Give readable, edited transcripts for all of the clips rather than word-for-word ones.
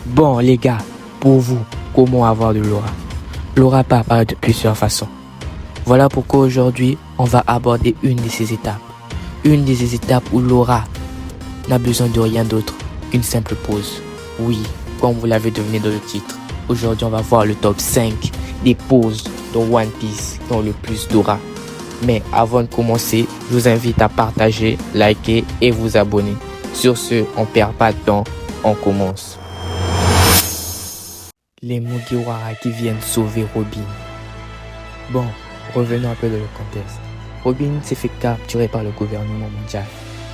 Bon les gars, pour vous, comment avoir de l'aura? L'aura peut apparaître de plusieurs façons. Voilà pourquoi aujourd'hui, on va aborder une de ces étapes. Une de ces étapes où l'aura n'a besoin de rien d'autre qu'une simple pause. Oui, comme vous l'avez deviné dans le titre, aujourd'hui on va voir le top 5 des poses dans One Piece qui ont le plus d'aura. Mais avant de commencer, je vous invite à partager, liker et vous abonner. Sur ce, on perd pas de temps, on commence. Les Mugiwara qui viennent sauver Robin. Bon, revenons un peu dans le contexte. Robin s'est fait capturer par le gouvernement mondial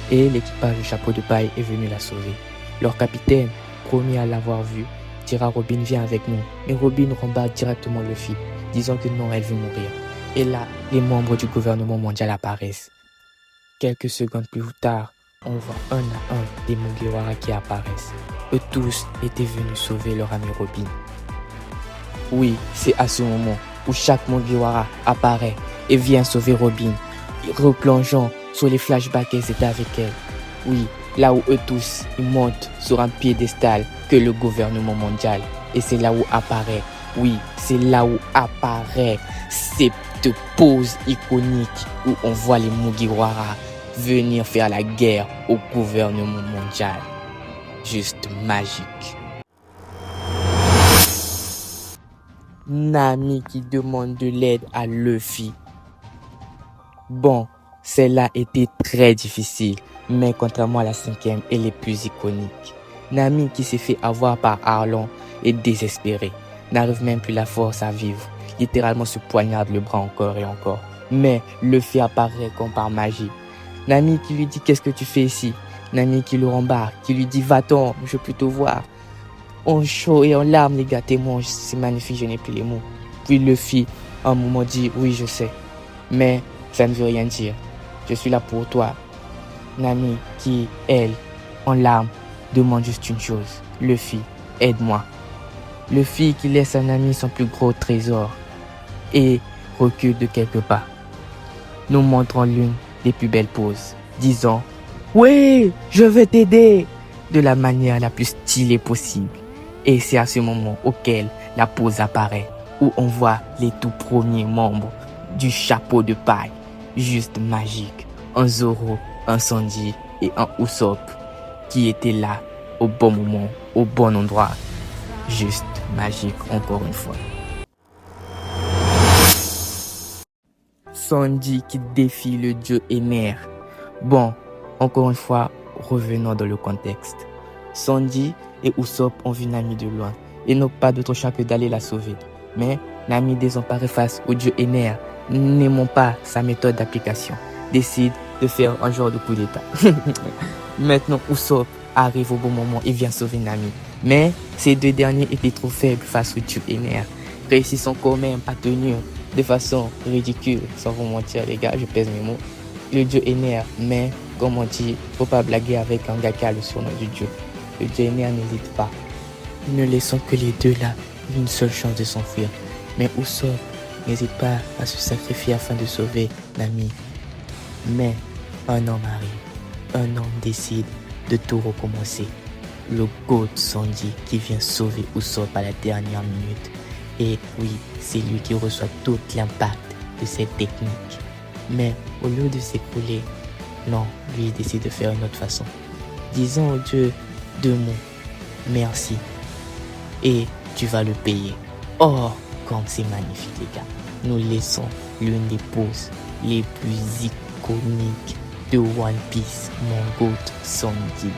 et l'équipage du chapeau de paille est venu la sauver. Leur capitaine, promis à l'avoir vue, dira Robin viens avec nous. Mais Robin rembarque directement Luffy, disant que non, elle veut mourir. Et là, les membres du gouvernement mondial apparaissent. Quelques secondes plus tard, on voit un à un des Mugiwara qui apparaissent. Eux tous étaient venus sauver leur ami Robin. Oui, c'est à ce moment où chaque Mugiwara apparaît et vient sauver Robin, replongeant sur les flashbacks qu'elles étaient avec elle. Oui, là où eux tous, ils montent sur un piédestal que le gouvernement mondial. Et c'est là où apparaît, oui, c'est là où apparaît cette pose iconique où on voit les Mugiwara venir faire la guerre au gouvernement mondial. Juste magique. Nami qui demande de l'aide à Luffy. Bon, celle-là était très difficile, mais contrairement à la cinquième, elle est plus iconique. Nami qui s'est fait avoir par Arlong est désespérée, n'arrive même plus la force à vivre, littéralement se poignarde le bras encore et encore. Mais Luffy apparaît comme par magie. Nami qui lui dit qu'est-ce que tu fais ici? Nami qui le rembarque, qui lui dit va-t'en, je peux te voir. En chaud et en larmes, les gars, témoins, c'est magnifique, je n'ai plus les mots. Puis Luffy, à un moment dit, oui, je sais, mais ça ne veut rien dire. Je suis là pour toi. Nami qui, elle, en larmes, demande juste une chose. Luffy, aide-moi. Luffy qui laisse à Nami son plus gros trésor et recule de quelques pas. Nous montrons l'une des plus belles poses, disant, oui, je vais t'aider, de la manière la plus stylée possible. Et c'est à ce moment auquel la pose apparaît, où on voit les tout premiers membres du chapeau de paille. Juste magique. Un Zoro, un Sanji et un Usopp qui étaient là au bon moment, au bon endroit. Juste magique encore une fois. Sanji qui défie le dieu Ener. Bon, encore une fois, revenons dans le contexte. Sanji et Usopp ont vu Nami de loin et n'ont pas d'autre choix que d'aller la sauver. Mais Nami, désemparée face au dieu Ener, n'aimant pas sa méthode d'application, décide de faire un genre de coup d'état. Maintenant, Usopp arrive au bon moment et vient sauver Nami. Mais ces deux derniers étaient trop faibles face au dieu Ener, réussissant quand même à tenir de façon ridicule, sans vous mentir les gars, je pèse mes mots, le dieu Ener. Mais comme on dit, faut pas blaguer avec un gars qui a le surnom du dieu. Le dieu Ener n'hésite pas. Ne laissons que les deux là une seule chance de s'enfuir. Mais Usopp n'hésite pas à se sacrifier afin de sauver Nami. Mais un homme arrive. Un homme décide de tout recommencer. Le GOAT Sanji qui vient sauver Usopp à la dernière minute. Et oui, c'est lui qui reçoit tout l'impact de cette technique. Mais au lieu de s'écrouler, non, lui décide de faire une autre façon. Disons au dieu deux mots. Merci. Et tu vas le payer. Oh, comme c'est magnifique les gars. Nous laissons l'une des poses les plus iconiques de One Piece, mon GOAT Sanji.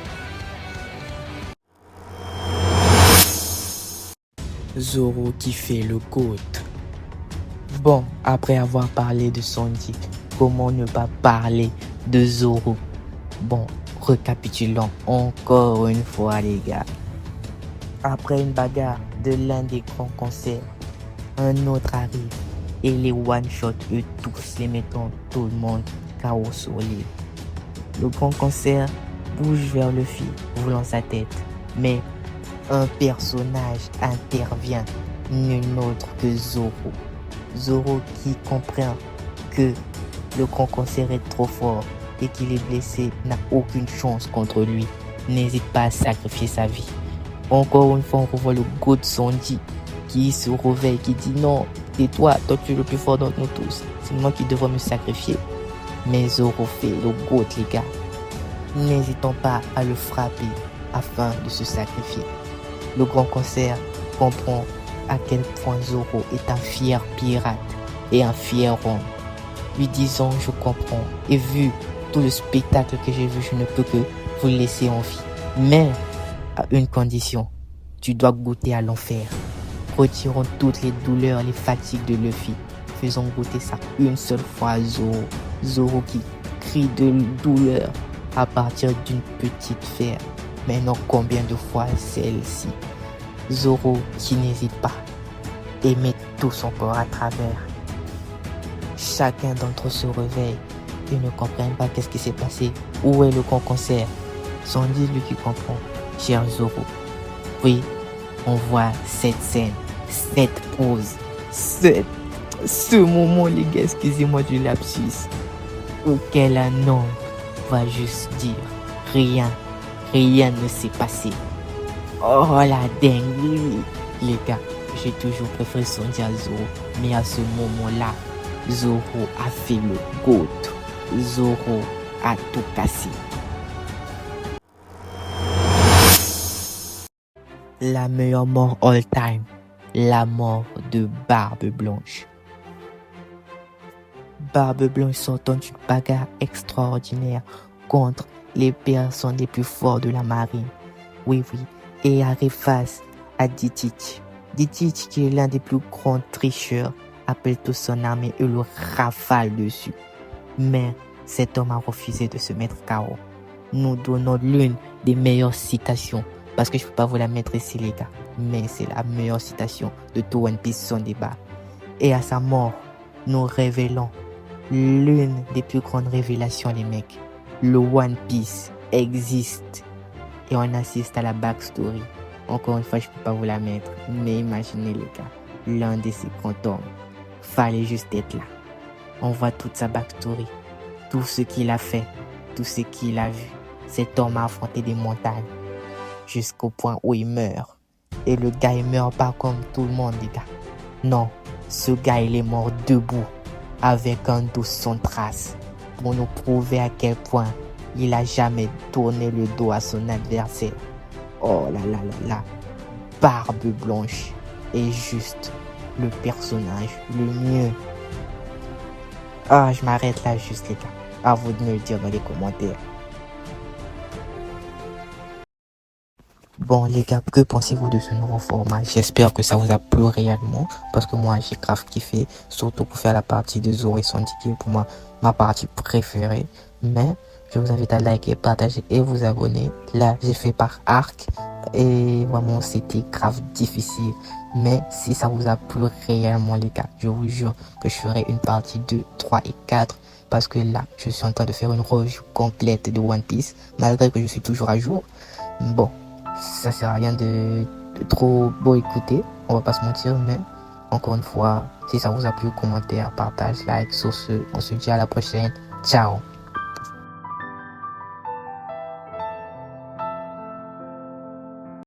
Zoro qui fait le GOAT. Bon, après avoir parlé de Sanji, comment ne pas parler de Zoro? Bon, récapitulons encore une fois les gars. Après une bagarre de l'un des grands concerts, un autre arrive et les one-shot eux tous, les mettant tout le monde KO sur l'île. Le grand concert bouge vers Luffy, voulant sa tête, mais un personnage intervient, nul autre que Zoro. Zoro qui comprend que le grand concert est trop fort et qu'il est blessé, n'a aucune chance contre lui, n'hésite pas à sacrifier sa vie. Encore une fois, on revoit le GOAT Sanji qui se réveille, qui dit non, tais-toi, toi tu es le plus fort d'entre nous tous. C'est moi qui devrais me sacrifier. Mais Zoro fait le GOAT, les gars. N'hésitons pas à le frapper afin de se sacrifier. Le grand concert comprend à quel point Zoro est un fier pirate et un fier homme. Lui disant je comprends et vu tout le spectacle que j'ai vu, je ne peux que vous laisser en vie. Mais à une condition, tu dois goûter à l'enfer. Retirons toutes les douleurs, les fatigues de Luffy. Faisons goûter ça une seule fois à Zoro. Zoro qui crie de douleur à partir d'une petite fer. Mais non, combien de fois celle-ci? Zoro qui n'hésite pas et met tout son corps à travers. Chacun d'entre eux se réveille et ne comprennent pas qu'est-ce qui s'est passé. Où est le grand concert? Sandy, lui qui comprend. Cher Zoro. Oui, on voit cette scène, cette pause, ce moment, les gars, excusez-moi du lapsus, auquel un homme va juste dire rien ne s'est passé. Oh la dinguerie, les gars, j'ai toujours préféré Sandy à Zoro, mais à ce moment-là, Zoro a fait le GOAT. Zoro a tout cassé. La meilleure mort all time, la mort de Barbe Blanche. Barbe Blanche sortant d'une bagarre extraordinaire contre les personnes les plus forts de la marine. Oui, et arrive face à Ditich. Ditich qui est l'un des plus grands tricheurs, appelle toute son armée et le rafale dessus. Mais cet homme a refusé de se mettre KO. Nous donnons l'une des meilleures citations, parce que je ne peux pas vous la mettre ici les gars, mais c'est la meilleure citation de tout One Piece sans débat. Et à sa mort, nous révélons l'une des plus grandes révélations les mecs. Le One Piece existe. Et on assiste à la backstory. Encore une fois, je ne peux pas vous la mettre, mais imaginez les gars, l'un de ces grands hommes, fallait juste être là. On voit toute sa backstory, tout ce qu'il a fait, tout ce qu'il a vu. Cet homme a affronté des montagnes jusqu'au point où il meurt. Et le gars, il meurt pas comme tout le monde, les gars. Non, ce gars, il est mort debout, avec un dos sans trace, pour nous prouver à quel point il a jamais tourné le dos à son adversaire. Oh là là là là, Barbe Blanche est juste le personnage le mieux. Ah, je m'arrête là juste les gars. À vous de me le dire dans les commentaires. Bon les gars, que pensez-vous de ce nouveau format? J'espère que ça vous a plu réellement, parce que moi j'ai grave kiffé, surtout pour faire la partie de Zoro et Sandy qui est pour moi ma partie préférée. Mais je vous invite à liker, partager et vous abonner. Là j'ai fait par arc et vraiment c'était grave difficile. Mais si ça vous a plu réellement les gars, je vous jure que je ferai une partie 2, 3 et 4. Parce que là je suis en train de faire une review complète de One Piece, malgré que je suis toujours à jour. Bon, ça sert à rien de trop beau écouter, on va pas se mentir, mais encore une fois, si ça vous a plu, commentaire, partage, like, sur ce, on se dit à la prochaine, ciao.